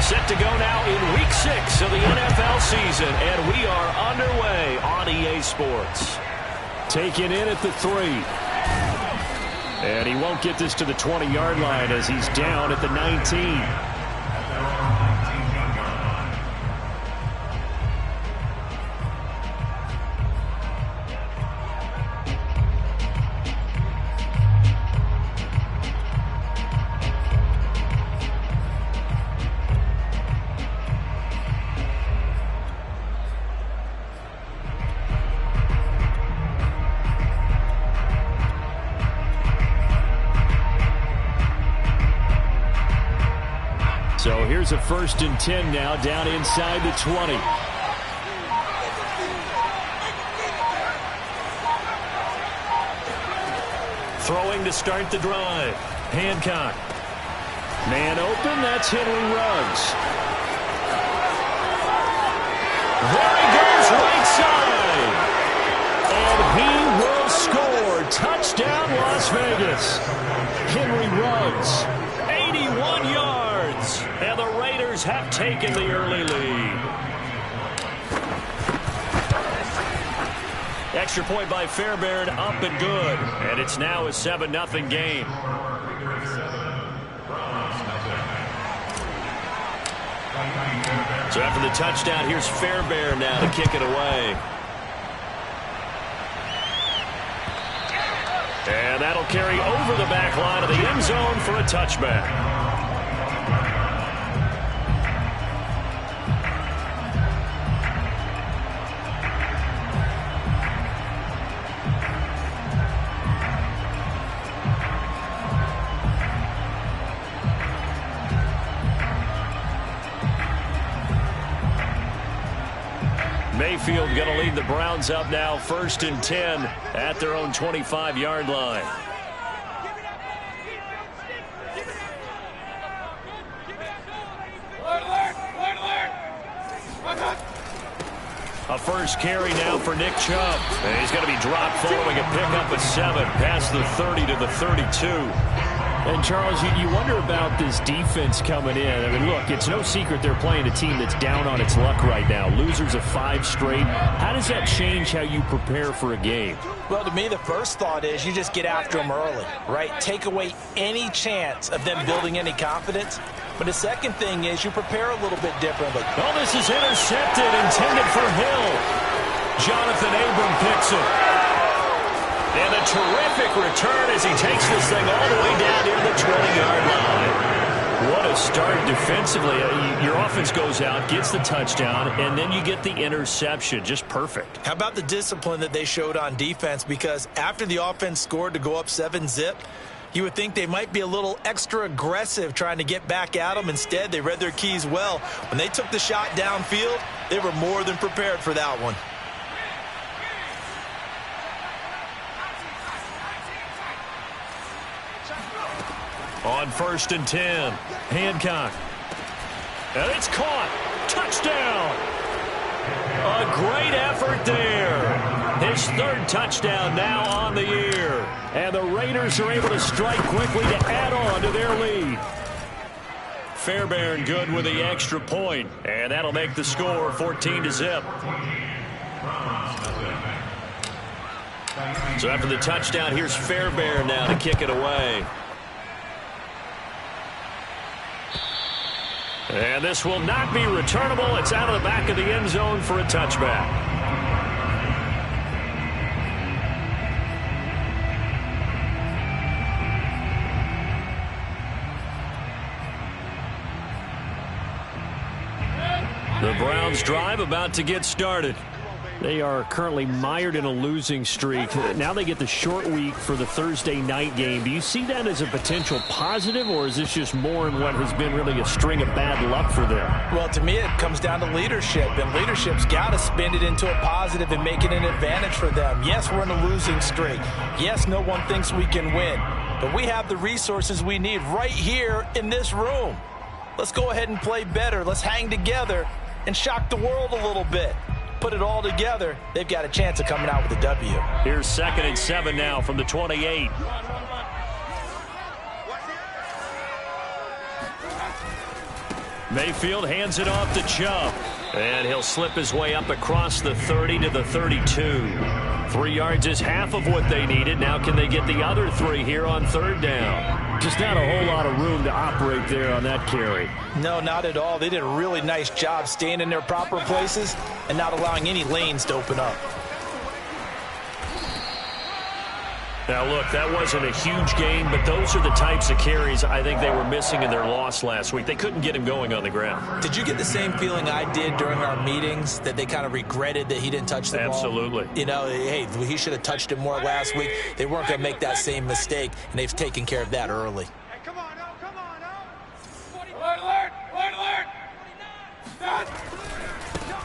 Set to go now in Week 6 of the NFL season, and we are underway on EA Sports. Taken in at the 3. And he won't get this to the 20-yard line as he's down at the 19. So here's a 1st and 10 now, down inside the 20. Throwing to start the drive. Hancock. Man open, that's Henry Ruggs. There he goes, right side. And he will score. Touchdown, Las Vegas. Henry Ruggs, 81 yards. And the Raiders have taken the early lead. Extra point by Fairbairn, up and good. And it's now a 7-0 game. So after the touchdown, here's Fairbairn now to kick it away. And that'll carry over the back line of the end zone for a touchback. Mayfield going to lead the Browns up now, 1st and 10 at their own 25-yard line. A first carry now for Nick Chubb. And he's going to be dropped following a pickup of 7 past the 30 to the 32. And, Charles, you wonder about this defense coming in. I mean, look, it's no secret they're playing a team that's down on its luck right now. Losers of 5 straight. How does that change how you prepare for a game? Well, to me, the first thought is you just get after them early, right? Take away any chance of them building any confidence. But the second thing is you prepare a little bit differently. Oh, this is intercepted, intended for Hill. Jonathan Abram picks it. And a terrific return as he takes this thing all the way down near the 20-yard line. What a start defensively. Your offense goes out, gets the touchdown, and then you get the interception. Just perfect. How about the discipline that they showed on defense? Because after the offense scored to go up 7-zip, you would think they might be a little extra aggressive trying to get back at them. Instead, they read their keys well. When they took the shot downfield, they were more than prepared for that one. On 1st and 10, Hancock. And it's caught. Touchdown. A great effort there. His 3rd touchdown now on the year. And the Raiders are able to strike quickly to add on to their lead. Fairbairn good with the extra point. And that'll make the score 14-0. So after the touchdown, here's Fairbairn now to kick it away. And this will not be returnable. It's out of the back of the end zone for a touchback. The Browns drive about to get started. They are currently mired in a losing streak. Now they get the short week for the Thursday night game. Do you see that as a potential positive, or is this just more in what has been really a string of bad luck for them? Well, to me, it comes down to leadership, and leadership's got to spin it into a positive and make it an advantage for them. Yes, we're in a losing streak. Yes, no one thinks we can win, but we have the resources we need right here in this room. Let's go ahead and play better. Let's hang together and shock the world a little bit. Put it all together, they've got a chance of coming out with a W. Here's 2nd and 7 now from the 28. Mayfield hands it off to Chubb. And he'll slip his way up across the 30 to the 32. 3 yards is half of what they needed. Now can they get the other 3 here on third down? Just not a whole lot of room to operate there on that carry. No, not at all. They did a really nice job staying in their proper places and not allowing any lanes to open up. Now, look, that wasn't a huge gain, but those are the types of carries I think they were missing in their loss last week. They couldn't get him going on the ground. Did you get the same feeling I did during our meetings, that they kind of regretted that he didn't touch the ball? Absolutely. You know, hey, he should have touched it more last week. They weren't going to make that same mistake, and they've taken care of that early. Hey, come on, Alert! Stop!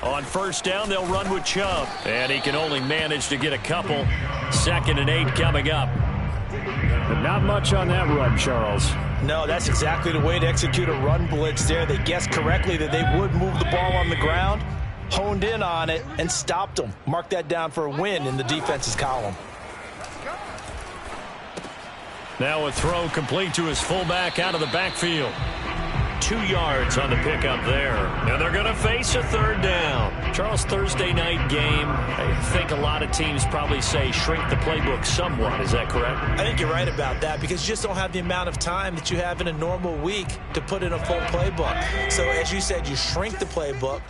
On first down, they'll run with Chubb. And he can only manage to get a couple. 2nd and 8 coming up. But not much on that run, Charles. No, that's exactly the way to execute a run blitz there. They guessed correctly that they would move the ball on the ground, honed in on it, and stopped them. Mark that down for a win in the defense's column. Now a throw complete to his fullback out of the backfield. 2 yards on the pickup there. And they're going to face a third down. Charles, Thursday night game. I think a lot of teams probably say shrink the playbook somewhat. Is that correct? I think you're right about that because you just don't have the amount of time that you have in a normal week to put in a full playbook. So as you said, you shrink the playbook,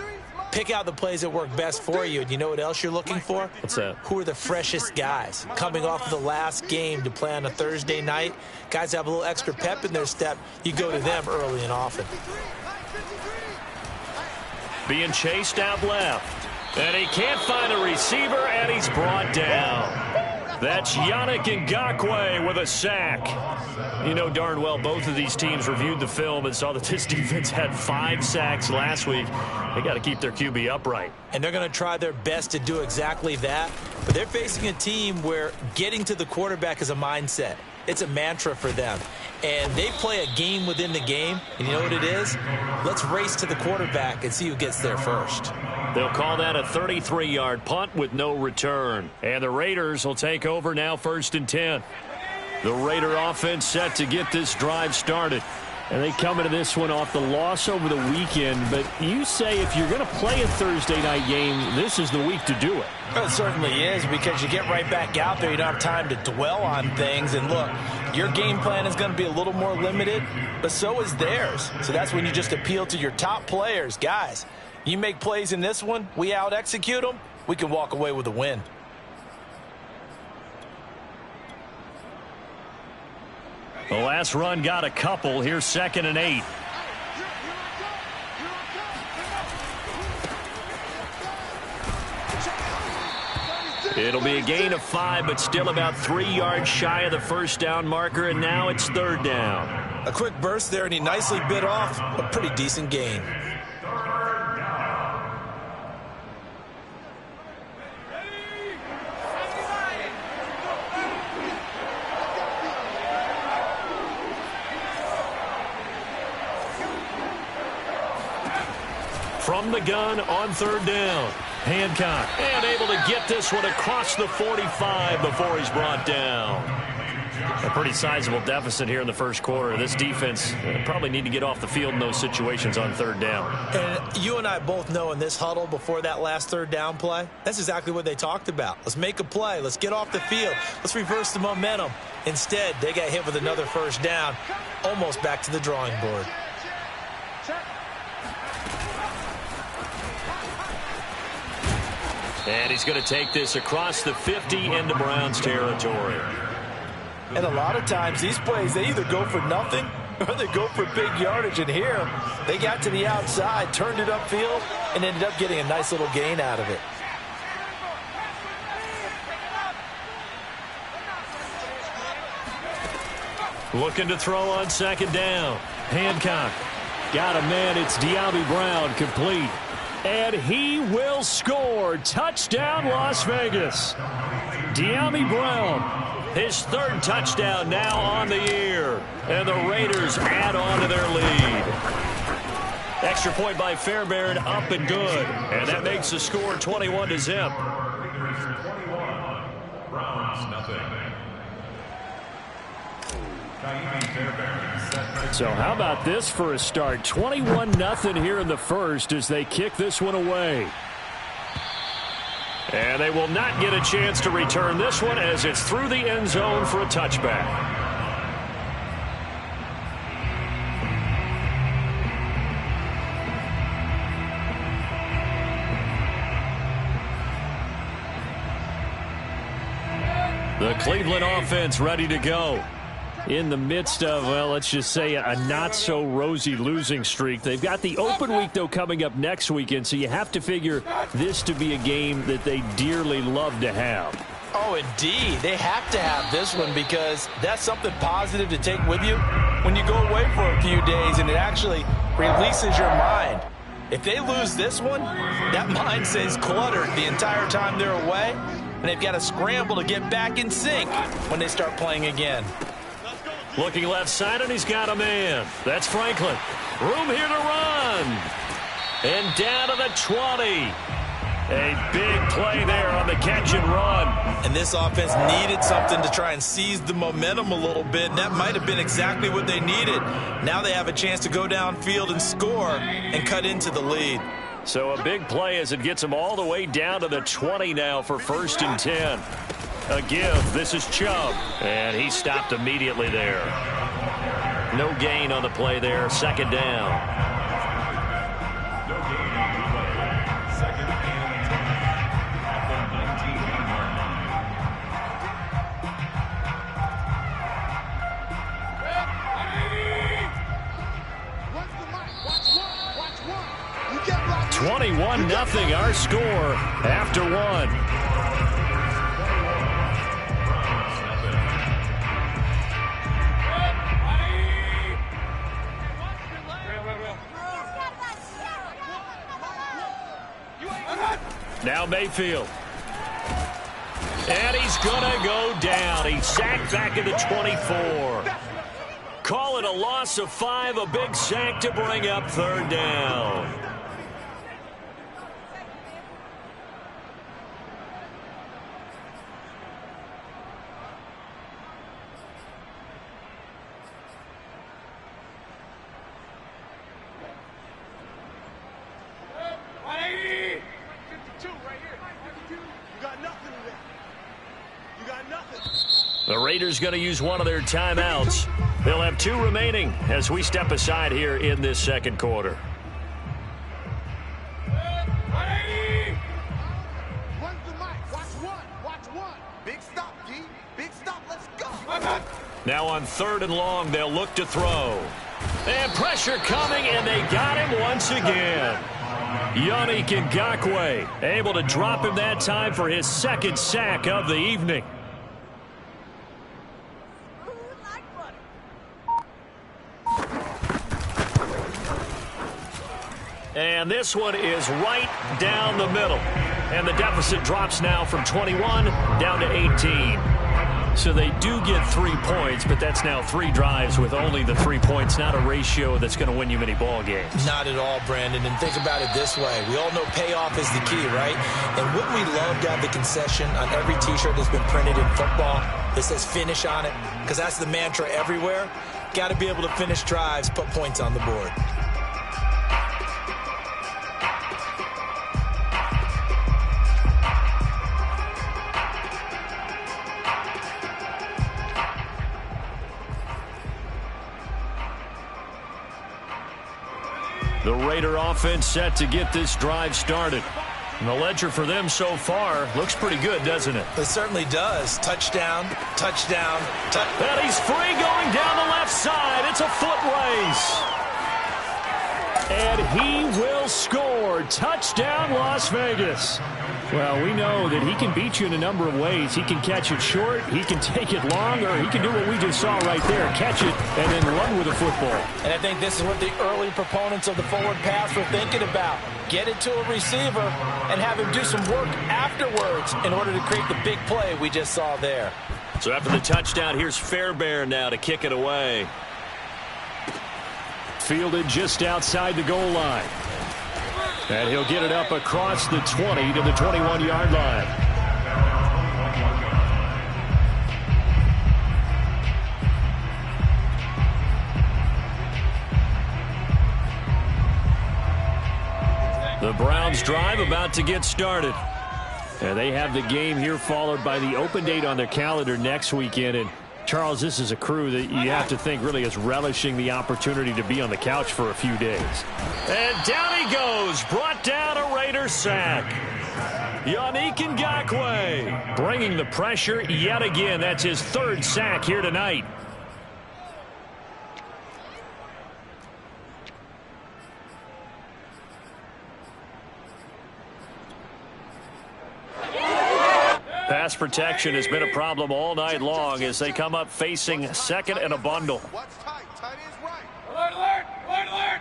pick out the plays that work best for you. And you know what else you're looking for? What's that? Who are the freshest guys coming off of the last game to play on a Thursday night? Guys have a little extra pep in their step. You go to them early and often. Being chased out left. And he can't find a receiver, and he's brought down. That's Yannick Ngakoue with a sack. You know darn well both of these teams reviewed the film and saw that this defense had 5 sacks last week. They got to keep their QB upright. And they're going to try their best to do exactly that. But they're facing a team where getting to the quarterback is a mindset. It's a mantra for them. And they play a game within the game. And you know what it is? Let's race to the quarterback and see who gets there first. They'll call that a 33-yard punt with no return. And the Raiders will take over now 1st and 10. The Raider offense set to get this drive started. And they come into this one off the loss over the weekend. But you say if you're going to play a Thursday night game, this is the week to do it. Well, it certainly is because you get right back out there. You don't have time to dwell on things. And look, your game plan is going to be a little more limited, but so is theirs. So that's when you just appeal to your top players. Guys, you make plays in this one, we out-execute them, we can walk away with a win. The last run got a couple. Here's 2nd and 8. It'll be a gain of 5, but still about 3 yards shy of the first down marker, and now it's 3rd down. A quick burst there, and he nicely bit off a pretty decent gain. From the gun on 3rd down. Hancock, and able to get this one across the 45 before he's brought down. A pretty sizable deficit here in the first quarter. This defense probably need to get off the field in those situations on 3rd down. And you and I both know in this huddle before that last 3rd down play, that's exactly what they talked about. Let's make a play. Let's get off the field. Let's reverse the momentum. Instead, they got hit with another 1st down, almost back to the drawing board. And he's going to take this across the 50 into Browns territory. And a lot of times these plays, they either go for nothing or they go for big yardage. And here, they got to the outside, turned it upfield, and ended up getting a nice little gain out of it. Looking to throw on 2nd down. Hancock got a man. It's Dyami Brown complete. And he will score. Touchdown, Las Vegas. Dyami Brown, his 3rd touchdown now on the year. And the Raiders add on to their lead. Extra point by Fairbairn, up and good. And that makes the score 21-0. So how about this for a start? 21-0 here in the first as they kick this one away. And they will not get a chance to return this one as it's through the end zone for a touchback. The Cleveland offense ready to go. In the midst of, well, let's just say a not-so-rosy losing streak. They've got the open week, though, coming up next weekend, so you have to figure this to be a game that they dearly love to have. Oh, indeed. They have to have this one because that's something positive to take with you when you go away for a few days, and it actually releases your mind. If they lose this one, that mind stays cluttered the entire time they're away, and they've got to scramble to get back in sync when they start playing again. Looking left side, and he's got a man. That's Franklin. Room here to run. And down to the 20. A big play there on the catch and run. And this offense needed something to try and seize the momentum a little bit, and that might have been exactly what they needed. Now they have a chance to go downfield and score and cut into the lead. So a big play as it gets them all the way down to the 20 now for 1st and 10. A give. This is Chubb. And he stopped immediately there. No gain on the play there. 2nd down. Watch 21-0 our score after one. Now Mayfield. And he's going to go down. He's sacked back at the 24. Call it a loss of 5, a big sack to bring up 3rd down. The Raiders going to use one of their timeouts. They'll have 2 remaining as we step aside here in this 2nd quarter. Big stop, G. Big stop. Let's go. Now on 3rd and long, they'll look to throw. And pressure coming, and they got him once again. Yannick Ngakoue able to drop him that time for his 2nd sack of the evening. And this one is right down the middle. And the deficit drops now from 21 down to 18. So they do get 3 points, but that's now 3 drives with only the 3 points, not a ratio that's going to win you many ball games. Not at all, Brandon. And think about it this way. We all know payoff is the key, right? And wouldn't we love to have the concession on every T-shirt that's been printed in football that says finish on it? Because that's the mantra everywhere. Got to be able to finish drives, put points on the board. The Raider offense set to get this drive started. And the ledger for them so far looks pretty good, doesn't it? It certainly does. Touchdown, touchdown, And he's free going down the left side. It's a foot race. And he will score. Touchdown, Las Vegas. Well, we know that he can beat you in a number of ways. He can catch it short, he can take it long, or he can do what we just saw right there, catch it and then run with the football. And I think this is what the early proponents of the forward pass were thinking about. Get it to a receiver and have him do some work afterwards in order to create the big play we just saw there. So after the touchdown, here's Fairbairn now to kick it away. Fielded just outside the goal line. And he'll get it up across the 20 to the 21-yard line. Browns drive about to get started. And they have the game here followed by the open date on their calendar next weekend. And Charles, this is a crew that you have to think really is relishing the opportunity to be on the couch for a few days. And down he goes, brought down a Raider sack. Yannick Ngakoue bringing the pressure yet again. That's his third sack here tonight. Pass protection has been a problem all night long as they come up facing second and a bundle. What's tight? Tight is right. Alert, alert, alert,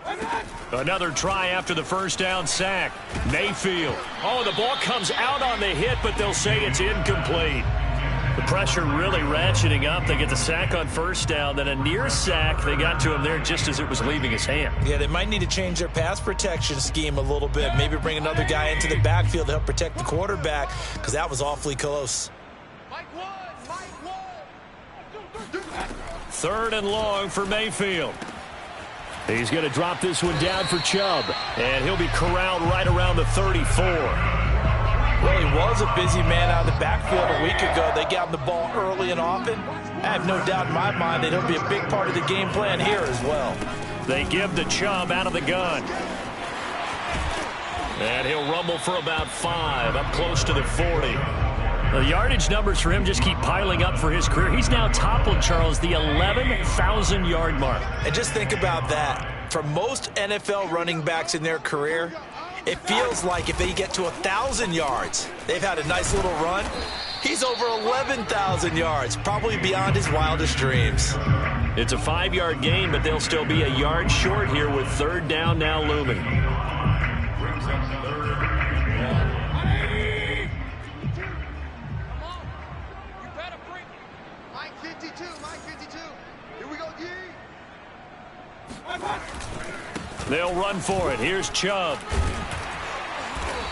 alert. Another try after the first down sack. Mayfield. Oh, the ball comes out on the hit, but they'll say it's incomplete. The pressure really ratcheting up. They get the sack on first down, then a near sack. They got to him there just as it was leaving his hand. Yeah, they might need to change their pass protection scheme a little bit. Maybe bring another guy into the backfield to help protect the quarterback, because that was awfully close. Third and long for Mayfield. He's going to drop this one down for Chubb, and he'll be corralled right around the 34. Well, he was a busy man out of the backfield a week ago. They got him the ball early and often. I have no doubt in my mind that he'll be a big part of the game plan here as well. They give to Chubb out of the gun. And he'll rumble for about 5, up close to the 40. The yardage numbers for him just keep piling up for his career. He's now toppled, Charles, the 11,000-yard mark. And just think about that. For most NFL running backs in their career, it feels like if they get to 1,000 yards, they've had a nice little run. He's over 11,000 yards, probably beyond his wildest dreams. It's a 5-yard gain, but they'll still be a yard short here with third down now looming. They'll run for it. Here's Chubb.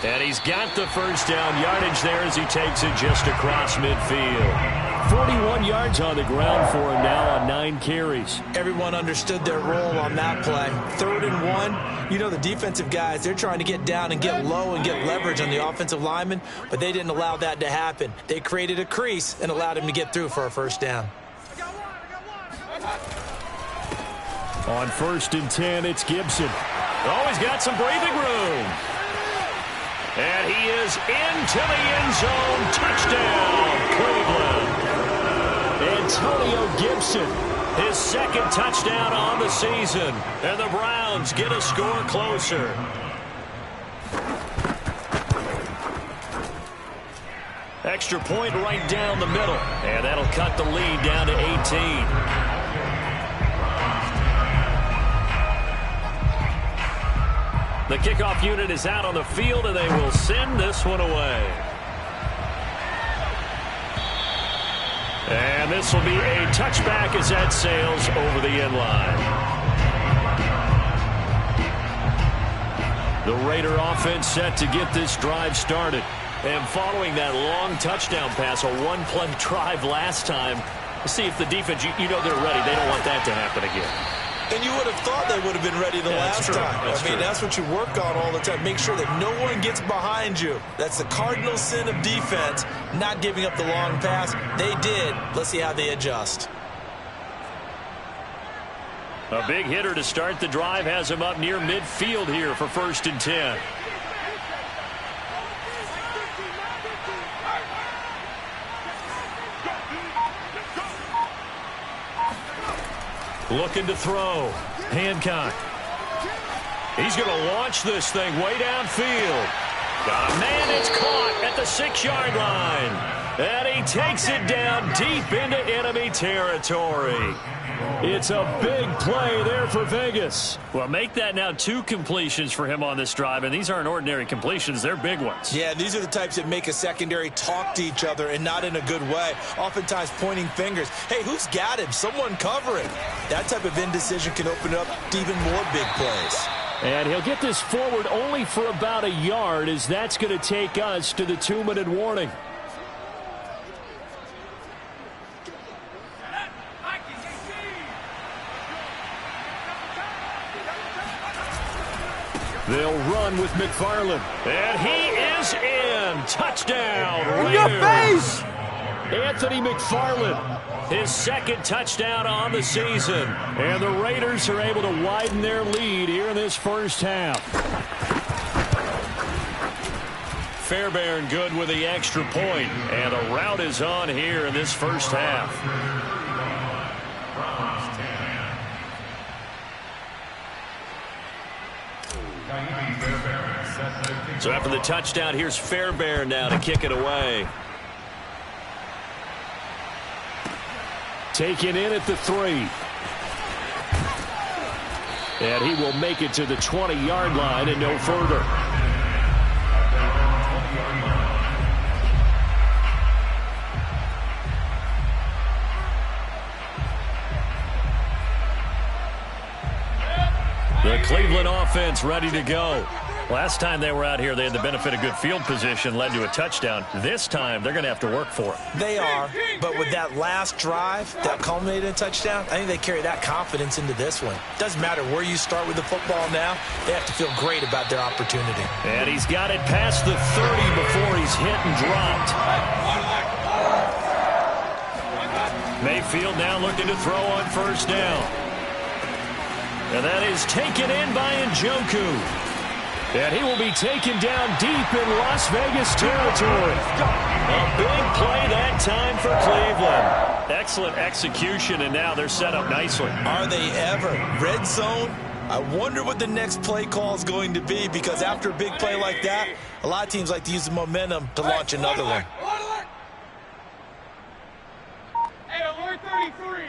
And he's got the first down yardage there as he takes it just across midfield. 41 yards on the ground for him now on 9 carries. Everyone understood their role on that play. 3rd and 1. You know the defensive guys, they're trying to get down and get low and get leverage on the offensive lineman, but they didn't allow that to happen. They created a crease and allowed him to get through for a first down. On 1st and 10, it's Gibson. Oh, he's got some breathing room. And he is into the end zone. Touchdown, Cleveland. Antonio Gibson, his 2nd touchdown on the season. And the Browns get a score closer. Extra point right down the middle. And that'll cut the lead down to 18. The kickoff unit is out on the field, and they will send this one away. And this will be a touchback as that sails over the end line. The Raider offense set to get this drive started. And following that long touchdown pass, a one-play drive last time, we'll see if the defense, you know they're ready. They don't want that to happen again. And you would have thought they would have been ready the last time. That's what you work on all the time. Make sure that no one gets behind you. That's the cardinal sin of defense, not giving up the long pass. They did. Let's see how they adjust. A big hitter to start the drive has him up near midfield here for 1st and 10. Looking to throw. Hancock. He's going to launch this thing way downfield. Got a man, it's caught at the 6-yard line. And he takes it down deep into enemy territory. It's a big play there for Vegas. Well, make that now 2 completions for him on this drive, and these aren't ordinary completions. They're big ones. Yeah, these are the types that make a secondary talk to each other and not in a good way. Oftentimes pointing fingers. Hey, who's got him? Someone covering. That type of indecision can open up to even more big plays. And he'll get this forward only for about a yard, as that's going to take us to the 2-minute warning. They'll run with McFarland. And he is in. Touchdown, Raiders. In your face! Anthony McFarland, his second touchdown on the season. And the Raiders are able to widen their lead here in this first half. Fairbairn good with the extra point. And a rout is on here in this first half. So after the touchdown, here's Fairbairn now to kick it away. Taken in at the 3. And he will make it to the 20-yard line and no further. The Cleveland offense ready to go. Last time they were out here, they had the benefit of good field position, led to a touchdown. This time, they're going to have to work for it. They are, but with that last drive that culminated in a touchdown, I think they carry that confidence into this one. Doesn't matter where you start with the football now, they have to feel great about their opportunity. And he's got it past the 30 before he's hit and dropped. Mayfield now looking to throw on first down. And that is taken in by Njoku. And he will be taken down deep in Las Vegas territory. A big play that time for Cleveland. Excellent execution, and now they're set up nicely. Are they ever? Red zone? I wonder what the next play call is going to be, because after a big play like that, a lot of teams like to use the momentum to launch another one. Hey, alert 33.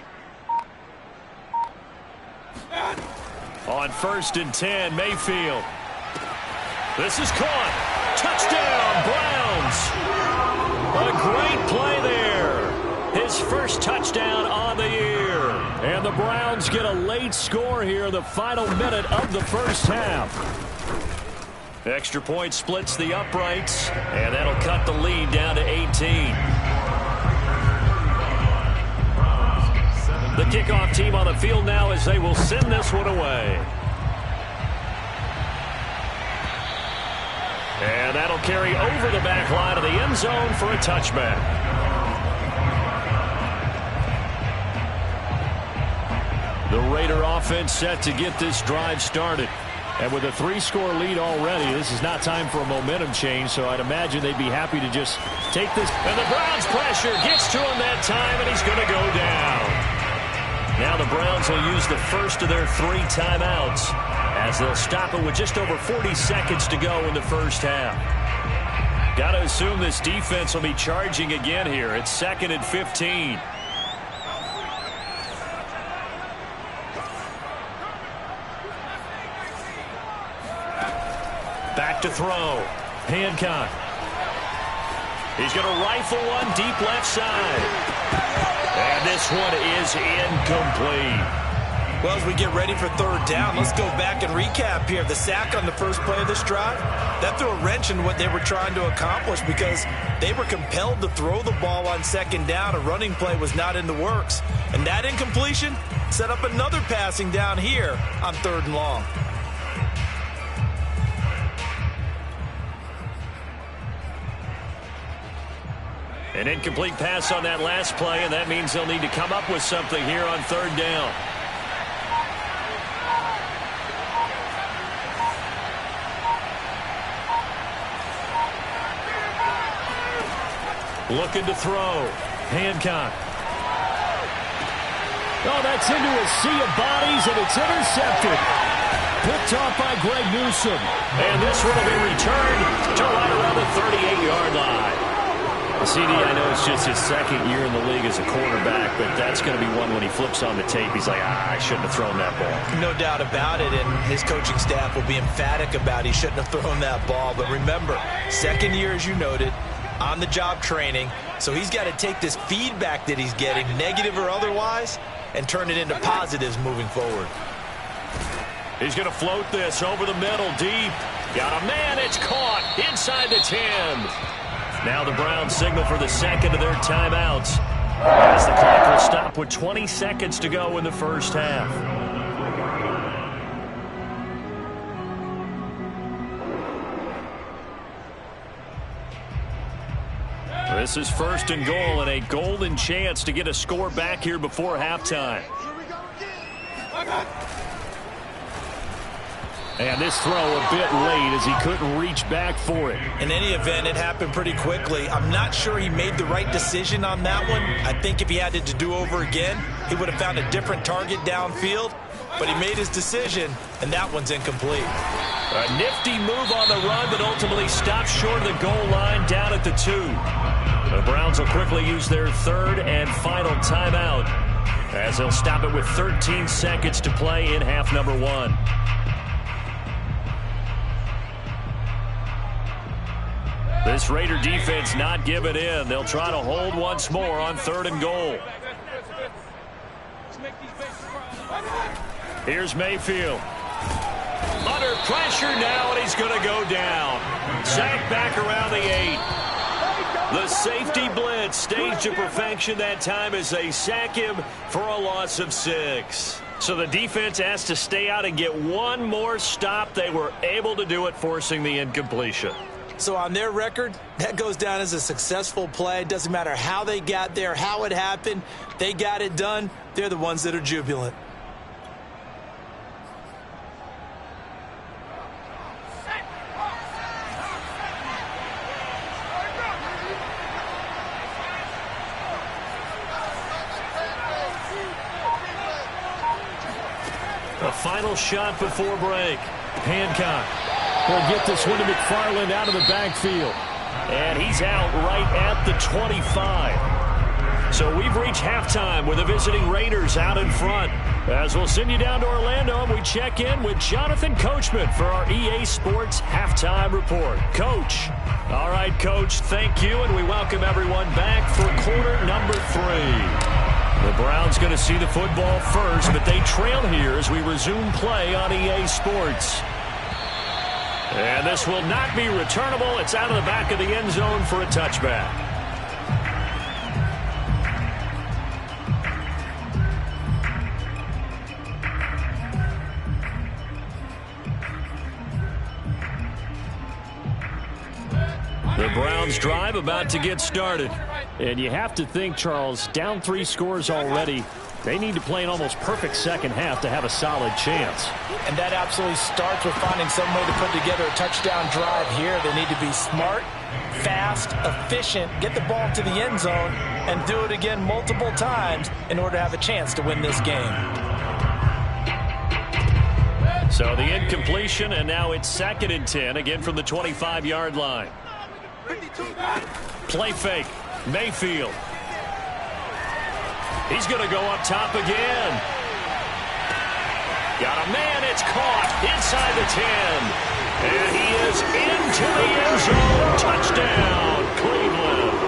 On 1st and 10, Mayfield. This is caught. Touchdown, Browns. A great play there. His first touchdown on the year. And the Browns get a late score here in the final minute of the first half. Extra point splits the uprights, and that'll cut the lead down to 18. The kickoff team on the field now as they will send this one away. And that'll carry over the back line of the end zone for a touchback. The Raider offense set to get this drive started. And with a 3-score lead already, this is not time for a momentum change, so I'd imagine they'd be happy to just take this. And the Browns pressure gets to him that time, and he's going to go down. Now the Browns will use the first of their 3 timeouts, as they'll stop it with just over 40 seconds to go in the first half. Got to assume this defense will be charging again here. It's 2nd and 15. Back to throw. Hancock. He's going to rifle one deep left side. And this one is incomplete. Well, as we get ready for 3rd down, let's go back and recap here. The sack on the first play of this drive, that threw a wrench in what they were trying to accomplish, because they were compelled to throw the ball on 2nd down. A running play was not in the works. And that incompletion set up another passing down here on 3rd and long. An incomplete pass on that last play, and that means they'll need to come up with something here on 3rd down. Looking to throw. Hancock. Oh, that's into a sea of bodies, and it's intercepted. Picked off by Greg Newsome. And this one will be returned to right around the 38-yard line. CD, I know it's just his 2nd year in the league as a quarterback, but that's going to be one when he flips on the tape. He's like, I shouldn't have thrown that ball. No doubt about it, and his coaching staff will be emphatic about he shouldn't have thrown that ball. But remember, 2nd year, as you noted, on-the-job training, so he's got to take this feedback that he's getting, negative or otherwise, and turn it into positives moving forward. He's going to float this over the middle, deep. Got a man, it's caught inside the 10. Now the Browns signal for the 2nd of their timeouts, as the clock will stop with 20 seconds to go in the first half. This is 1st and goal and a golden chance to get a score back here before halftime. And this throw a bit late as he couldn't reach back for it. In any event, it happened pretty quickly. I'm not sure he made the right decision on that one. I think if he had it to do over again, he would have found a different target downfield. But he made his decision, and that one's incomplete. A nifty move on the run, but ultimately stopped short of the goal line down at the 2. The Browns will quickly use their 3rd and final timeout as they'll stop it with 13 seconds to play in half number 1. This Raider defense not giving in. They'll try to hold once more on 3rd and goal. Here's Mayfield. Under pressure now, and he's going to go down. Sacked back around the 8. The safety blitz staged to perfection that time as they sack him for a loss of 6. So the defense has to stay out and get one more stop. They were able to do it, forcing the incompletion. So on their record, that goes down as a successful play. It doesn't matter how they got there, how it happened. They got it done. They're the ones that are jubilant. A final shot before break. Hancock will get this one to McFarland out of the backfield. And he's out right at the 25. So we've reached halftime with the visiting Raiders out in front. As we'll send you down to Orlando, and we check in with Jonathan Coachman for our EA Sports Halftime Report. Coach. All right, Coach, thank you, and we welcome everyone back for quarter number 3. The Browns going to see the football first, but they trail here as we resume play on EA Sports. And this will not be returnable. It's out of the back of the end zone for a touchback. The Browns drive about to get started. And you have to think, Charles, down 3 scores already. They need to play an almost perfect second half to have a solid chance. And that absolutely starts with finding some way to put together a touchdown drive here. They need to be smart, fast, efficient, get the ball to the end zone, and do it again multiple times in order to have a chance to win this game. So the incompletion, and now it's 2nd and 10, again from the 25-yard line. Play fake. Mayfield. He's going to go up top again. Got a man. It's caught inside the 10. And he is into the end zone. Touchdown, Cleveland.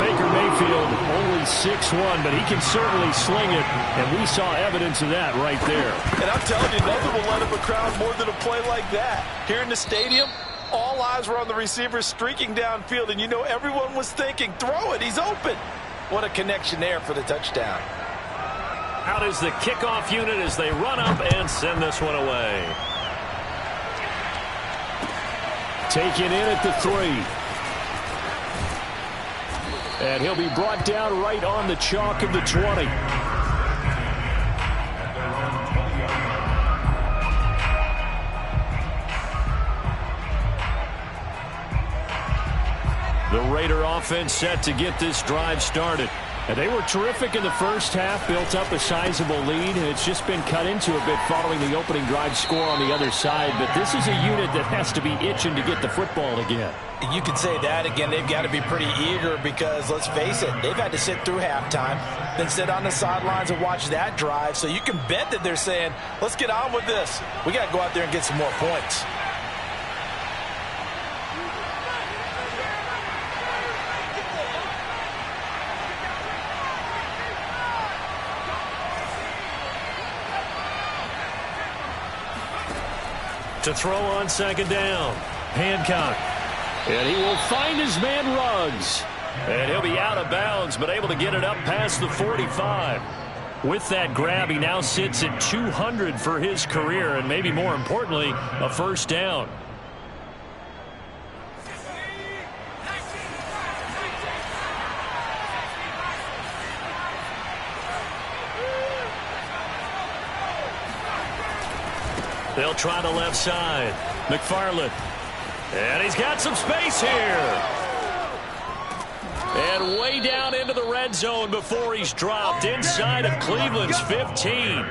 Baker Mayfield only 6'1", but he can certainly sling it. And we saw evidence of that right there. And I'm telling you, nothing will let up a crowd more than a play like that. Here in the stadium, all eyes were on the receiver streaking downfield, and you know everyone was thinking, throw it, he's open. What a connection there for the touchdown. Out is the kickoff unit as they run up and send this one away. Taken in at the 3. And he'll be brought down right on the chalk of the 20. The Raider offense set to get this drive started. And they were terrific in the first half, built up a sizable lead, and it's just been cut into a bit following the opening drive score on the other side. But this is a unit that has to be itching to get the football again. You could say that again. They've got to be pretty eager because, let's face it, they've had to sit through halftime, then sit on the sidelines and watch that drive. So you can bet that they're saying, let's get on with this. We got to go out there and get some more points. To throw on 2nd down. Hancock. And he will find his man Ruggs. And he'll be out of bounds, but able to get it up past the 45. With that grab, he now sits at 200 for his career, and maybe more importantly, a first down. They'll try the left side. McFarland. And he's got some space here. And way down into the red zone before he's dropped inside of Cleveland's 15.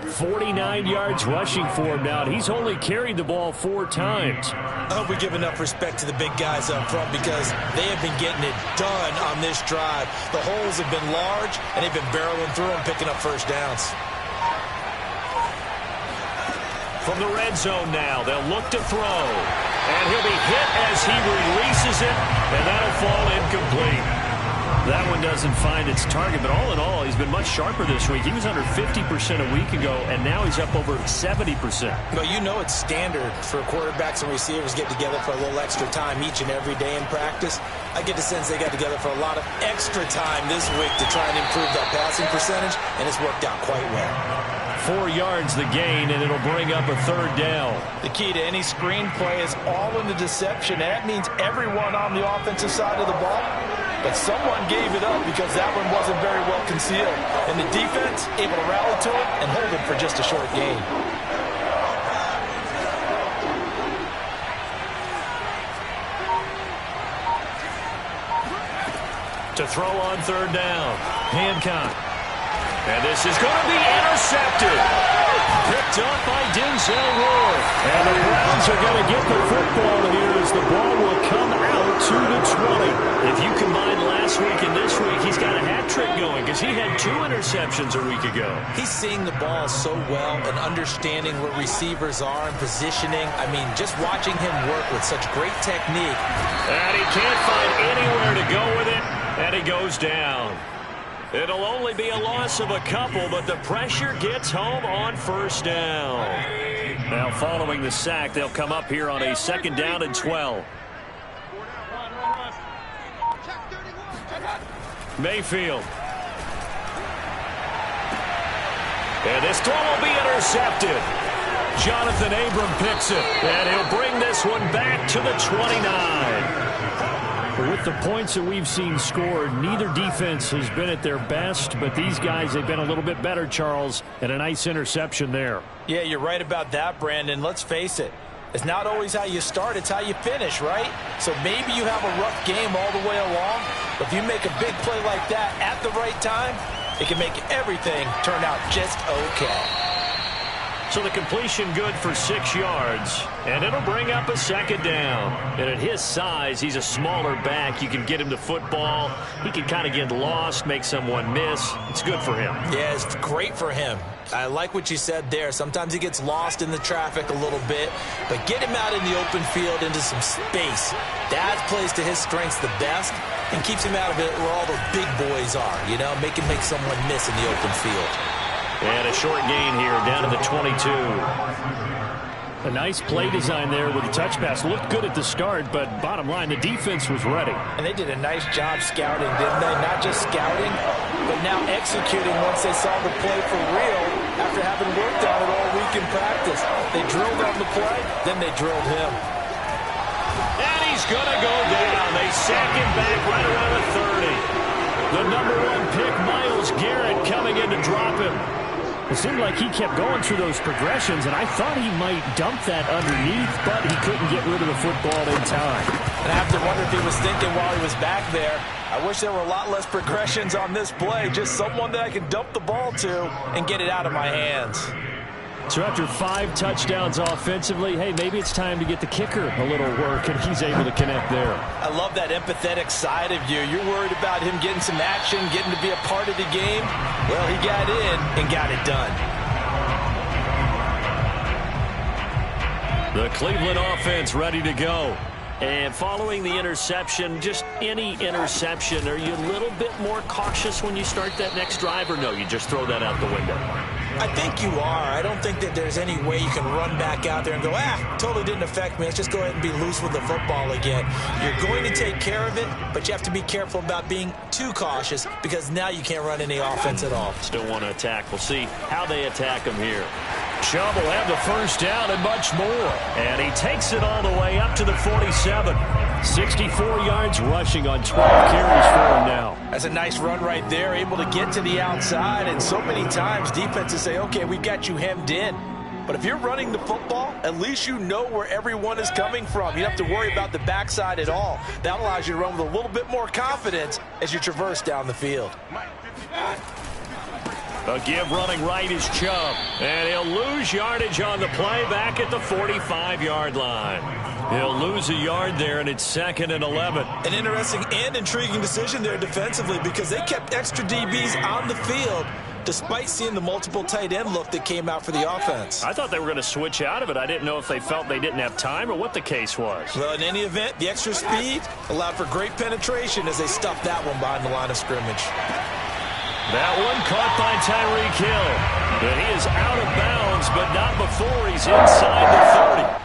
49 yards rushing for him now. He's only carried the ball 4 times. I hope we give enough respect to the big guys up front because they have been getting it done on this drive. The holes have been large, and they've been barreling through and picking up first downs. From the red zone now, they'll look to throw. And he'll be hit as he releases it, and that'll fall incomplete. That one doesn't find its target, but all in all, he's been much sharper this week. He was under 50% a week ago, and now he's up over 70%. Well, you know it's standard for quarterbacks and receivers get together for a little extra time each and every day in practice. I get the sense they got together for a lot of extra time this week to try and improve that passing percentage, and it's worked out quite well. 4 yards the gain, and it'll bring up a 3rd down. The key to any screen play is all in the deception. That means everyone on the offensive side of the ball. But someone gave it up because that one wasn't very well concealed. And the defense able to rally to it and hold it for just a short gain. To throw on 3rd down. Hancock. And this is going to be intercepted. Picked up by Denzel Ward. And the Browns are going to get the football here as the ball will come out to the 20. If you combine last week and this week, he's got a hat trick going because he had 2 interceptions a week ago. He's seeing the ball so well and understanding where receivers are and positioning. I mean, just watching him work with such great technique. And he can't find anywhere to go with it, and he goes down. It'll only be a loss of a couple, but the pressure gets home on 1st down. Now following the sack, they'll come up here on a 2nd down and 12. Mayfield. And this throw will be intercepted. Jonathan Abram picks it, and he'll bring this one back to the 29. With the points that we've seen scored, neither defense has been at their best, but these guys have been a little bit better, Charles, and a nice interception there. Yeah, you're right about that, Brandon. Let's face it. It's not always how you start, it's how you finish, right? So maybe you have a rough game all the way along, but if you make a big play like that at the right time, it can make everything turn out just okay. So the completion good for 6 yards, and it'll bring up a 2nd down. And at his size, he's a smaller back. You can get him to football. He can kind of get lost, make someone miss. It's good for him. Yeah, it's great for him. I like what you said there. Sometimes he gets lost in the traffic a little bit, but get him out in the open field into some space. That plays to his strengths the best and keeps him out of it where all the big boys are, you know, make someone miss in the open field. And a short gain here down to the 22. A nice play design there with the touch pass. Looked good at the start, but bottom line, the defense was ready. And they did a nice job scouting, didn't they? Not just scouting, but now executing once they saw the play for real after having worked on it all week in practice. They drilled on the play, then they drilled him. And he's going to go down. They sack him back right around the 30. The number 1 pick, Myles Garrett, coming in to drop him. It seemed like he kept going through those progressions, and I thought he might dump that underneath, but he couldn't get rid of the football in time. And I have to wonder if he was thinking while he was back there, I wish there were a lot less progressions on this play, just someone that I can dump the ball to and get it out of my hands. So after 5 touchdowns offensively, hey, maybe it's time to get the kicker a little work, and he's able to connect there. I love that empathetic side of you. You're worried about him getting some action, getting to be a part of the game. Well, he got in and got it done. The Cleveland offense ready to go. And following the interception, just any interception, are you a little bit more cautious when you start that next drive, or no, you just throw that out the window? I think you are. I don't think that there's any way you can run back out there and go, totally didn't affect me. Let's just go ahead and be loose with the football again. You're going to take care of it, but you have to be careful about being too cautious because now you can't run any offense at all. Still want to attack. We'll see how they attack him here. Chubb will have the 1st down and much more. And he takes it all the way up to the 47. 64 yards rushing on 12 carries for him now. That's a nice run right there, able to get to the outside. And so many times defenses say, okay, we've got you hemmed in. But if you're running the football, at least you know where everyone is coming from. You don't have to worry about the backside at all. That allows you to run with a little bit more confidence as you traverse down the field. A give running right is Chubb. And he'll lose yardage on the play back at the 45-yard line. He'll lose a yard there, and it's 2nd and 11. An interesting and intriguing decision there defensively because they kept extra DBs on the field despite seeing the multiple tight end look that came out for the offense. I thought they were going to switch out of it. I didn't know if they felt they didn't have time or what the case was. Well, in any event, the extra speed allowed for great penetration as they stuffed that one behind the line of scrimmage. That one caught by Tyreek Hill. And he is out of bounds, but not before he's inside the 30.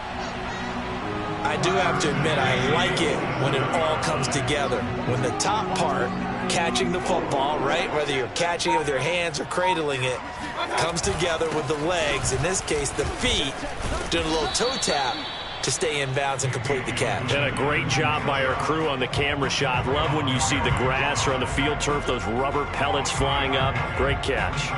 I do have to admit, I like it when it all comes together. When the top part, catching the football, right, whether you're catching it with your hands or cradling it, comes together with the legs, in this case the feet, doing a little toe tap to stay in bounds and complete the catch. And a great job by our crew on the camera shot. Love when you see the grass or on the field turf, those rubber pellets flying up. Great catch.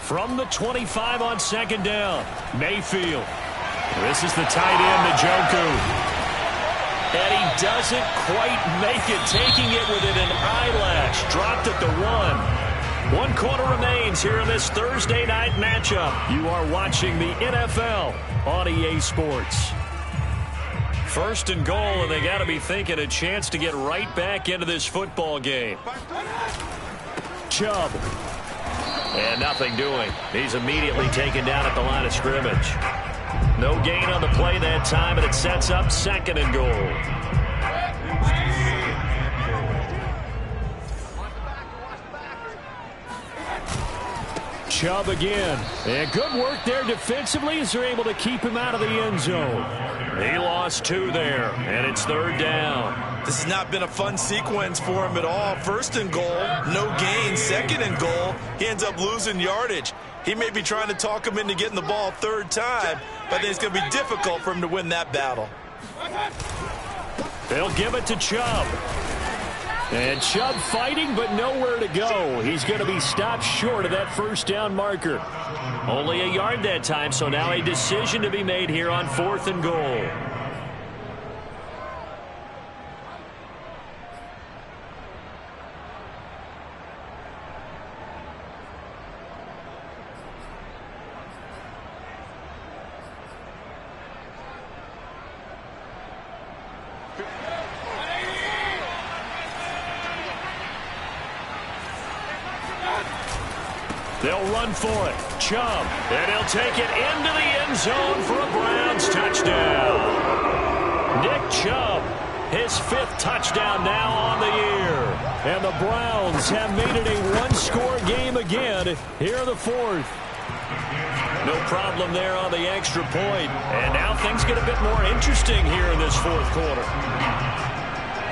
From the 25 on 2nd down, Mayfield. This is the tight end, Njoku. And he doesn't quite make it, taking it within an eyelash. Dropped at the 1. 1 quarter remains here in this Thursday night matchup. You are watching the NFL on EA Sports. 1st and goal, and they got to be thinking a chance to get right back into this football game. Chubb. And nothing doing. He's immediately taken down at the line of scrimmage. No gain on the play that time, and it sets up 2nd and goal. Chubb again. And good work there defensively as they're able to keep him out of the end zone. He lost 2 there, and it's 3rd down. This has not been a fun sequence for him at all. 1st and goal, no gain. 2nd and goal, he ends up losing yardage. He may be trying to talk him into getting the ball 3rd time, but I think it's going to be difficult for him to win that battle. They'll give it to Chubb. And Chubb fighting, but nowhere to go. He's going to be stopped short of that 1st down marker. Only a yard that time, so now a decision to be made here on 4th and goal. They'll run for it. Chubb. And he'll take it into the end zone for a Browns touchdown. Nick Chubb, his 5th touchdown now on the year. And the Browns have made it a 1-score game again here in the 4th. No problem there on the extra point. And now things get a bit more interesting here in this 4th quarter.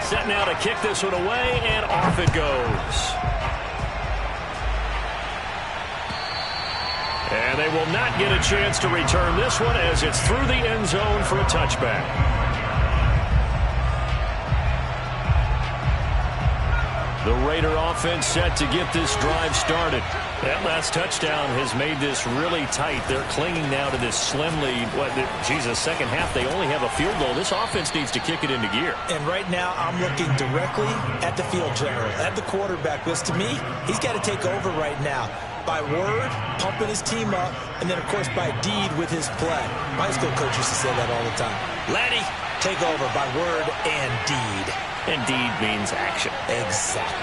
Set now to kick this one away, and off it goes. And they will not get a chance to return this one as it's through the end zone for a touchback. The Raider offense set to get this drive started. That last touchdown has made this really tight. They're clinging now to this slim lead. Second half, they only have a field goal. This offense needs to kick it into gear. And right now, I'm looking directly at the field general, at the quarterback, because to me, he's got to take over right now. By word, pumping his team up, and then, of course, by deed with his play. My high school coach used to say that all the time. Laddie, take over by word and deed. And deed means action. Exactly.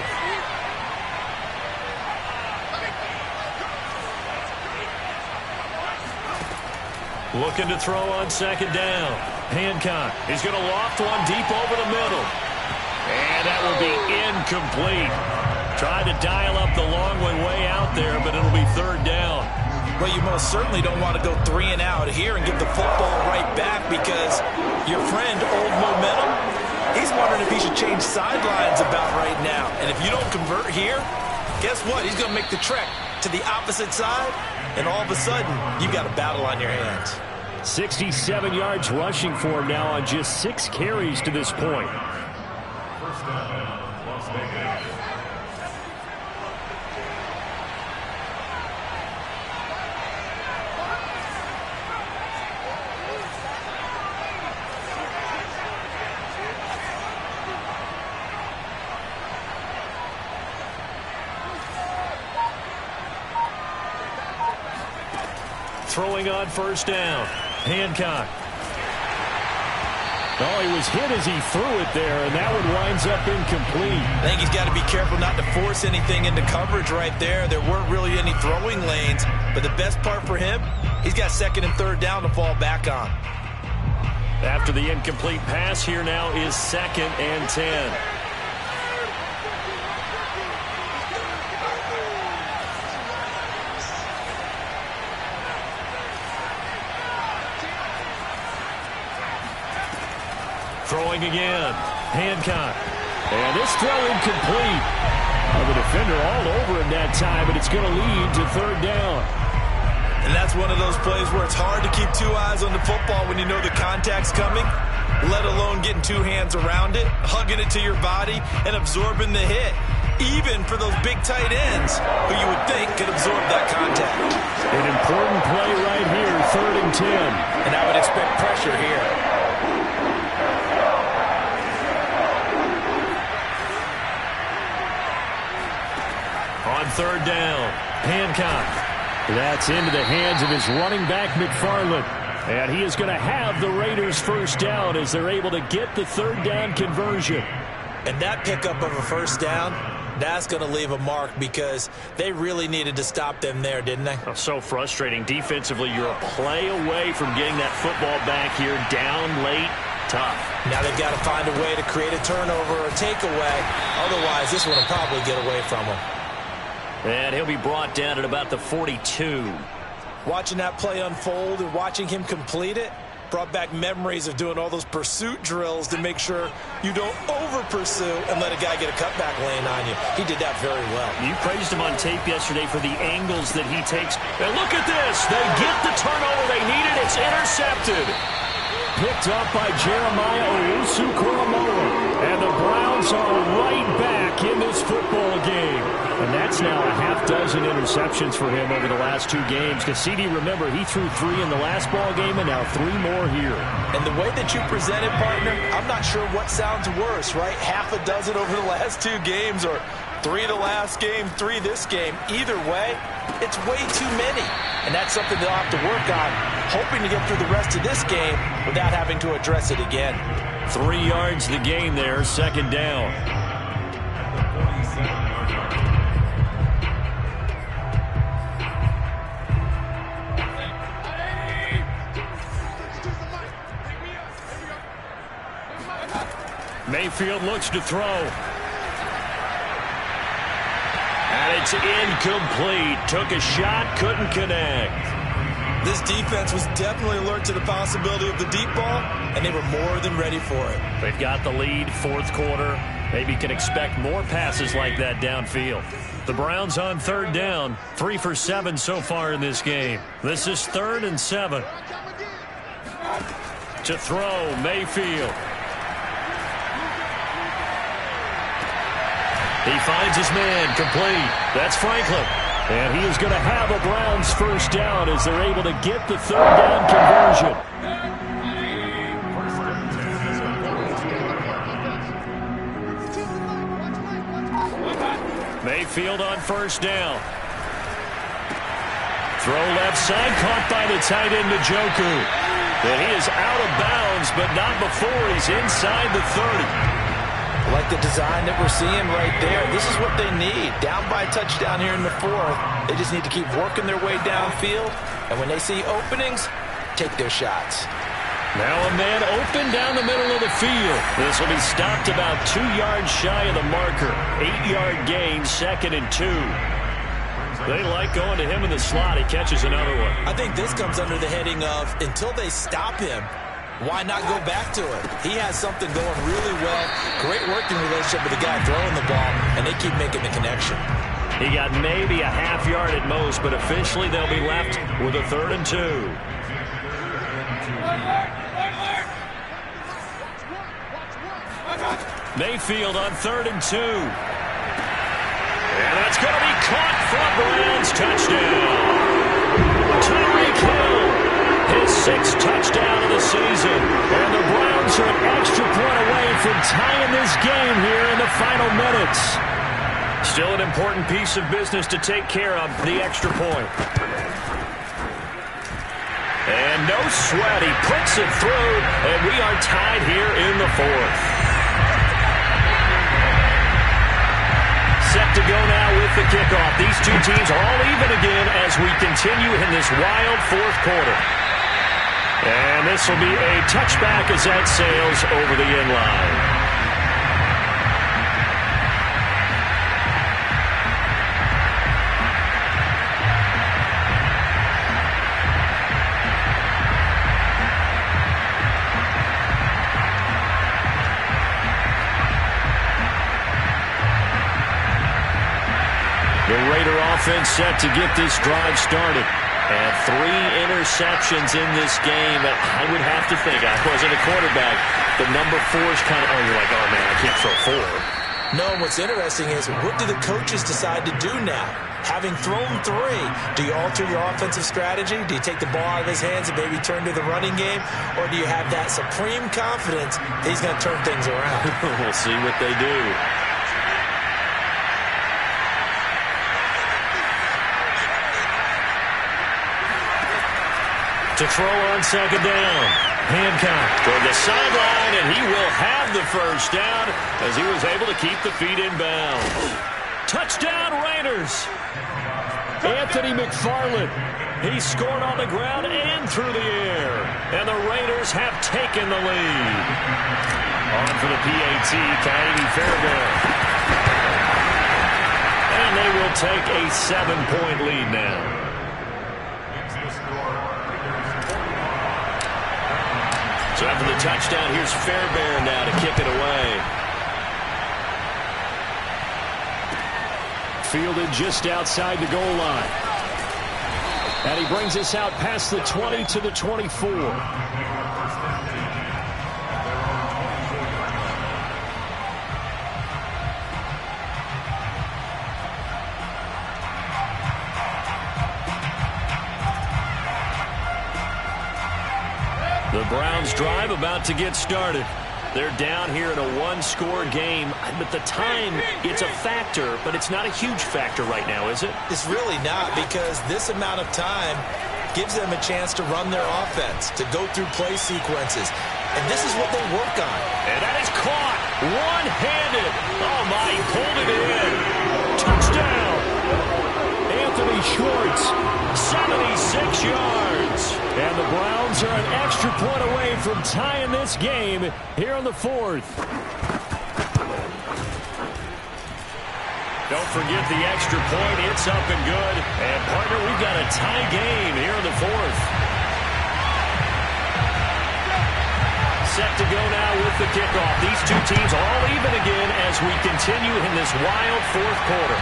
Looking to throw on 2nd down. Hancock is going to loft one deep over the middle. And that will be incomplete. Tried to dial up the long way out there, but it'll be 3rd down. Well, you most certainly don't want to go 3 and out here and get the football right back because your friend, Old Momentum, He's wondering if he should change sidelines about right now. And if you don't convert here, guess what? He's going to make the trek to the opposite side, and all of a sudden, you've got a battle on your hands. 67 yards rushing for him now on just 6 carries to this point. First down, Las Vegas. Throwing on first down. Hancock. Oh, he was hit as he threw it there, and that one winds up incomplete. I think he's got to be careful not to force anything into coverage right there. There weren't really any throwing lanes, but the best part for him, he's got second and third down to fall back on. After the incomplete pass, here now is 2nd and 10. Throwing again. Hancock. And this throw incomplete. The defender all over him that time, but it's going to lead to third down. And that's one of those plays where it's hard to keep 2 eyes on the football when you know the contact's coming, let alone getting 2 hands around it, hugging it to your body, and absorbing the hit, even for those big tight ends who you would think could absorb that contact. An important play right here, 3rd and 10. And I would expect pressure here. On 3rd down, Hancock. That's into the hands of his running back, McFarland. And he is going to have the Raiders first down as they're able to get the 3rd down conversion. And that pickup of a first down, that's going to leave a mark because they really needed to stop them there, didn't they? Oh, so frustrating. Defensively, you're a play away from getting that football back here down late. Tough. Now they've got to find a way to create a turnover or takeaway. Otherwise, this one will probably get away from them. And he'll be brought down at about the 42. Watching that play unfold and watching him complete it brought back memories of doing all those pursuit drills to make sure you don't over-pursue and let a guy get a cutback lane on you. He did that very well. You praised him on tape yesterday for the angles that he takes. And look at this. They get the turnover they needed. It's intercepted. Picked up by Jeremiah Owusu-Koramoah. And the Browns are right back in this football game. And that's now a half-dozen interceptions for him over the last 2 games. Cassidy, remember, he threw 3 in the last ball game and now 3 more here. And the way that you presented, partner, I'm not sure what sounds worse, right? Half a dozen over the last 2 games or 3 the last game, 3 this game. Either way, it's way too many. And that's something they'll have to work on, hoping to get through the rest of this game without having to address it again. 3 yards the gain there, 2nd down. Mayfield looks to throw. And it's incomplete. Took a shot, couldn't connect. This defense was definitely alert to the possibility of the deep ball, and they were more than ready for it. They've got the lead, 4th quarter. Maybe can expect more passes like that downfield. The Browns on 3rd down, 3 for 7 so far in this game. This is 3rd and 7. To throw, Mayfield. He finds his man, complete. That's Franklin. And he is going to have a Browns first down as they're able to get the 3rd down conversion. Mayfield on first down. Throw left side, caught by the tight end, Njoku. And he is out of bounds, but not before he's inside the 30. Like the design that we're seeing right there. This is what they need. Down by a touchdown here in the 4th. They just need to keep working their way downfield. And when they see openings, take their shots. Now a man open down the middle of the field. This will be stopped about 2 yards shy of the marker. 8-yard gain, 2nd and 2. They like going to him in the slot. He catches another one. I think this comes under the heading of until they stop him, Why not go back to it? He has something going really well. Great working relationship with the guy throwing the ball, and they keep making the connection. He got maybe a half yard at most, but officially they'll be left with a 3rd and 2. Mayfield on 3rd and 2. And that's going to be caught for a Browns touchdown. Tyreek Hill, his 6th touchdown of the season. And the Browns are an extra point away from tying this game here in the final minutes. Still an important piece of business to take care of, the extra point. And no sweat, he puts it through, and we are tied here in the 4th. Set to go now with the kickoff. These two teams are all even again as we continue in this wild 4th quarter. And this will be a touchback as that sails over the end line. The Raider offense set to get this drive started. And 3 interceptions in this game. I would have to think, I wasn't a quarterback, the number 4 is kind of, you're like, oh, man, I can't throw 4. No, what's interesting is, what do the coaches decide to do now? Having thrown 3, do you alter your offensive strategy? Do you take the ball out of his hands and maybe turn to the running game? Or do you have that supreme confidence that he's going to turn things around? We'll see what they do. To throw on 2nd down. Hancock toward the sideline, and he will have the 1st down as he was able to keep the feet in bounds. Touchdown, Raiders. Anthony McFarland. He scored on the ground and through the air. And the Raiders have taken the lead. On for the PAT, Kaimi Fairbairn. And they will take a 7-point lead now. So after the touchdown, here's Fairbairn now to kick it away. Fielded just outside the goal line. And he brings us out past the 20 to the 24. The Browns drive about to get started. They're down here in a 1-score game, but the time, it's a factor, but it's not a huge factor right now, is it? It's really not, because this amount of time gives them a chance to run their offense, to go through play sequences. And this is what they work on. And that is caught one-handed. Oh, my, he pulled it in. Touchdown. Anthony Schwartz, 76 yards. And the Browns are an extra point away from tying this game here in the 4th. Don't forget the extra point. It's up and good. And, partner, we've got a tie game here in the 4th. Set to go now with the kickoff. These two teams all even again as we continue in this wild 4th quarter.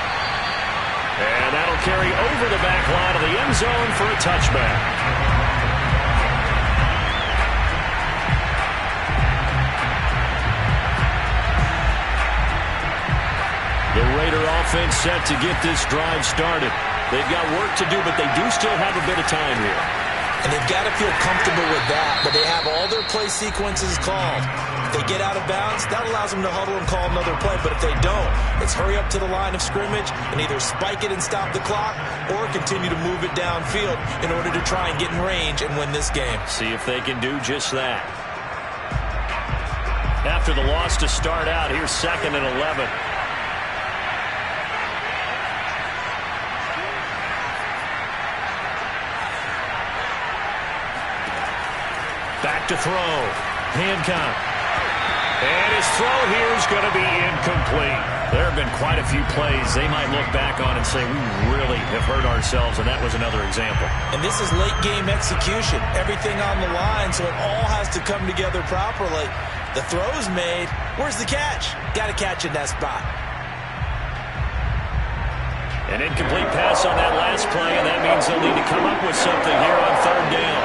And that'll carry over the back line of the end zone for a touchback. The Raider offense set to get this drive started. They've got work to do, but they do still have a bit of time here. And they've got to feel comfortable with that, but they have all their play sequences called. If they get out of bounds, that allows them to huddle and call another play. But if they don't, it's hurry up to the line of scrimmage and either spike it and stop the clock or continue to move it downfield in order to try and get in range and win this game. See if they can do just that. After the loss to start out, here's 2nd and 11. Back to throw. Hancock. And his throw here is going to be incomplete. There have been quite a few plays they might look back on and say, we really have hurt ourselves, and that was another example. And this is late-game execution. Everything on the line, so it all has to come together properly. The throw's made. Where's the catch? Got to catch in that spot. An incomplete pass on that last play, and that means they'll need to come up with something here on third down.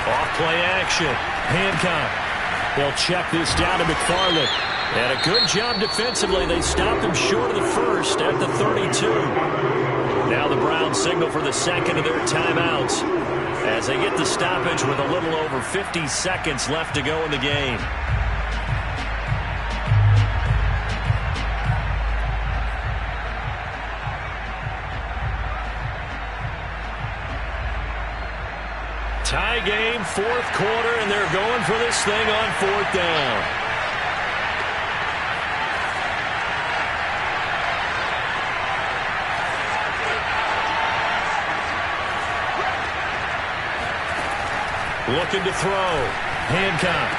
Off-play action. Hancock. They'll check this down to McFarland. And a good job defensively. They stopped him short of the first at the 32. Now the Browns signal for the second of their timeouts as they get the stoppage with a little over 50 seconds left to go in the game. Tie game, fourth quarter, and they're going for this thing on fourth down. Looking to throw. Hancock.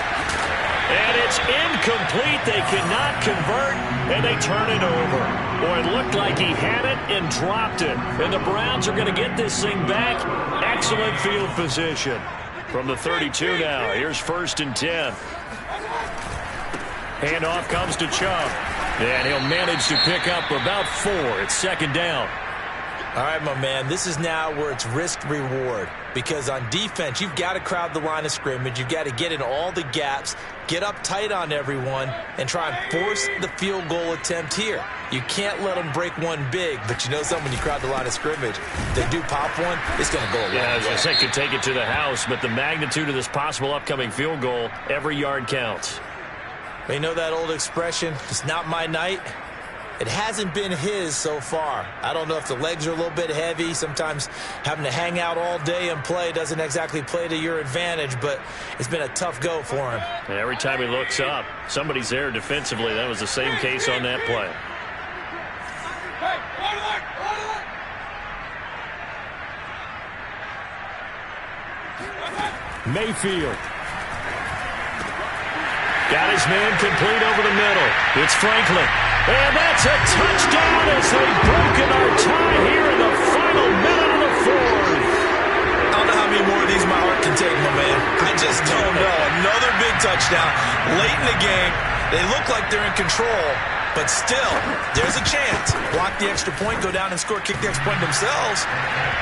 And it's incomplete. They cannot convert, and they turn it over. Boy, it looked like he had it and dropped it. And the Browns are going to get this thing back. Excellent field position. From the 32 now, here's 1st and 10. Handoff comes to Chubb. And he'll manage to pick up about 4. It's 2nd down. All right, my man, this is now where it's risk-reward. Because on defense, you've got to crowd the line of scrimmage. You've got to get in all the gaps, get up tight on everyone, and try and force the field goal attempt here. You can't let them break one big, but you know something, when you crowd the line of scrimmage, they do pop one, it's going to go away. Yeah, I say could take it to the house, but the magnitude of this possible upcoming field goal, every yard counts. You know that old expression, it's not my night? It hasn't been his so far. I don't know if the legs are a little bit heavy. Sometimes having to hang out all day and play doesn't exactly play to your advantage, but it's been a tough go for him. And every time he looks up, somebody's there defensively. That was the same case on that play. Mayfield. Got his man complete over the middle. It's Franklin. And that's a touchdown as they've broken our tie here in the final minute of the fourth. I don't know how many more of these my heart can take, my man. I just don't know. Another big touchdown late in the game. They look like they're in control, but still, there's a chance. Block the extra point, go down and score, kick the extra point themselves.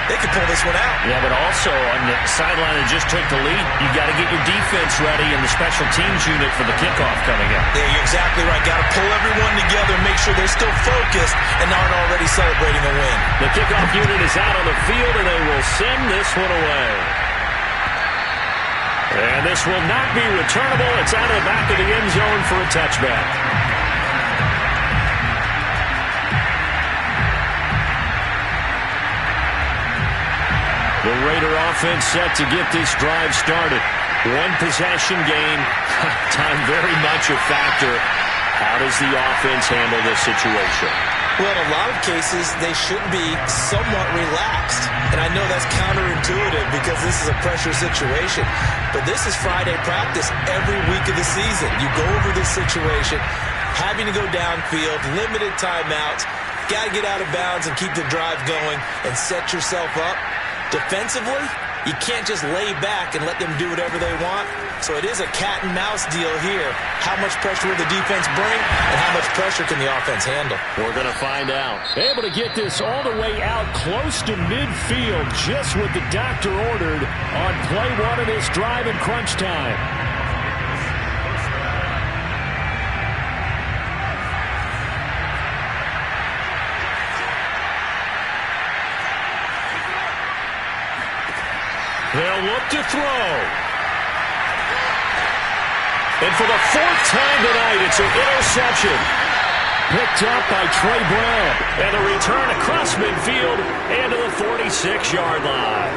They could pull this one out. Yeah, but also on the sideline that just took the lead, you got to get your defense ready and the special teams unit for the kickoff coming up. Yeah, you're exactly right. Got to pull everyone together, make sure they're still focused and aren't already celebrating a win. The kickoff unit is out on the field, and they will send this one away. And this will not be returnable. It's out of the back of the end zone for a touchback. The Raider offense set to get this drive started. One possession game. Time very much a factor. How does the offense handle this situation? Well, in a lot of cases, they should be somewhat relaxed. And I know that's counterintuitive because this is a pressure situation. But this is Friday practice every week of the season. You go over this situation, having to go downfield, limited timeouts, got to get out of bounds and keep the drive going and set yourself up. Defensively, you can't just lay back and let them do whatever they want. So it is a cat and mouse deal here. How much pressure will the defense bring, and how much pressure can the offense handle? We're going to find out. Able to get this all the way out close to midfield, just what the doctor ordered on play one of this drive in crunch time. They'll look to throw. And for the 4th time tonight, it's an interception. Picked up by Trey Brown. And a return across midfield and to the 46-yard line.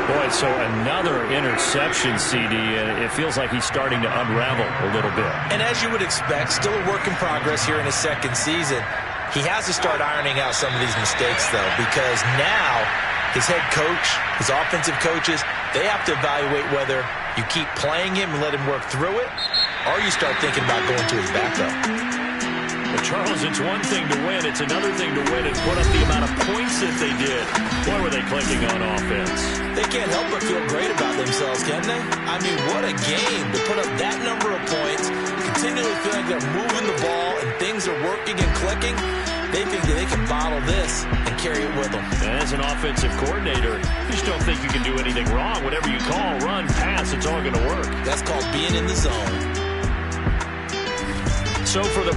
Boy, so another interception, CD, and it feels like he's starting to unravel a little bit. And as you would expect, still a work in progress here in his second season. He has to start ironing out some of these mistakes, though, because now his head coach, his offensive coaches, they have to evaluate whether you keep playing him and let him work through it, or you start thinking about going to his backup. Well, Charles, it's one thing to win. It's another thing to win and put up the amount of points that they did. Boy, were they clicking on offense. They can't help but feel great about themselves, can they? I mean, what a game to put up that number of points, continually feel like they're moving the ball and things are working and clicking. They think that they can bottle this and carry it with them. And as an offensive coordinator, you just don't think you can do anything wrong. Whatever you call, run, pass, it's all going to work. That's called being in the zone. So for the